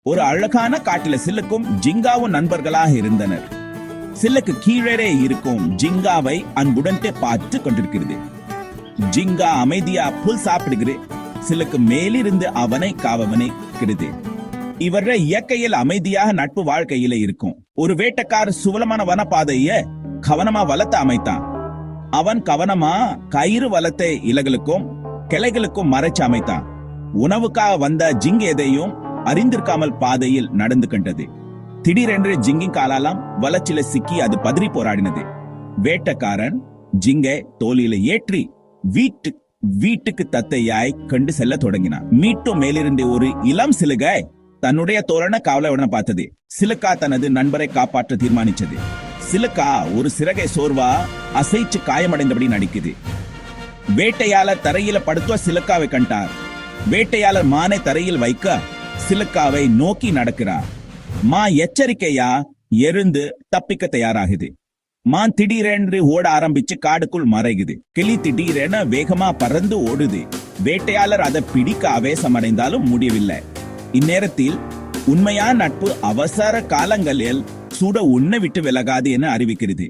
ஒரு அழகான காட்டுல சில்லுக்கும் ஜிங்காவும் நண்பர்களாக இருந்தனர். சில்லுக்கு கீழே இருக்கும் ஜிங்காவை அன்புடன் பார்த்து கொண்டிருக்கிறது. ஜிங்கா அமைதியா புல் சாப்பிடுகிறது. சில்லுக்கு மேலிருந்து அவனை காவவனைக்கிறது. இவர இயற்கையில் அமைதியாக நட்பு வாழ்க்கையில இருக்கும். ஒரு வேட்டக்கார சுவலமான வனப்பாதைய கவனமா வளர்த்த அமைத்தான். அவன் கவனமா கயிறு வளர்த்த இலைகளுக்கும் கிளைகளுக்கும் மறைச்சு அமைத்தான். உணவுக்காக வந்த ஜிங் எதையும் அறிந்திருக்காமல் பாதையில் நடந்து கண்டது. திடீரென்று ஜிங்கின் காலாலாம் வளர்ச்சியில சிக்கி அது பதறி போராடினது. வேட்டக்காரன் ஜிங்கை தோளில ஏற்றி வீட்டுக்கு தத்தையாய் கண்டு செல்ல தொடங்கினான். மீட்டும் மேலிருந்து ஒரு இளம் சிலுகை தன்னுடைய தோரண காவலவுடன் பார்த்தது. சிலுக்கா தனது நண்பரை காப்பாற்ற தீர்மானிச்சது. சிலுக்கா ஒரு சிறகை சோர்வா அசைச்சு காயமடைந்தபடி நடிக்குது. வேட்டையாளர் தரையில படுத்துவ சிலுக்காவை கண்டார். வேட்டையாளர் மானை தரையில் வைக்க சிலுக்காவை நோக்கி நடக்கிறார். மா எச்சரிக்கையா எருந்து தப்பிக்க தயாராகுது. மான் திடீரென்று ஓட ஆரம்பிச்சு காடுக்குள் மறைகுது. கிளி திடீரென வேகமா பறந்து ஓடுது. வேட்டையாளர் அதை பிடிக்க ஆவேசமடைந்தாலும் முடியவில்லை. இந்நேரத்தில் உண்மையான நட்பு அவசர காலங்களில் சுட உன்னை விட்டு விலகாது என அறிவிக்கிறது.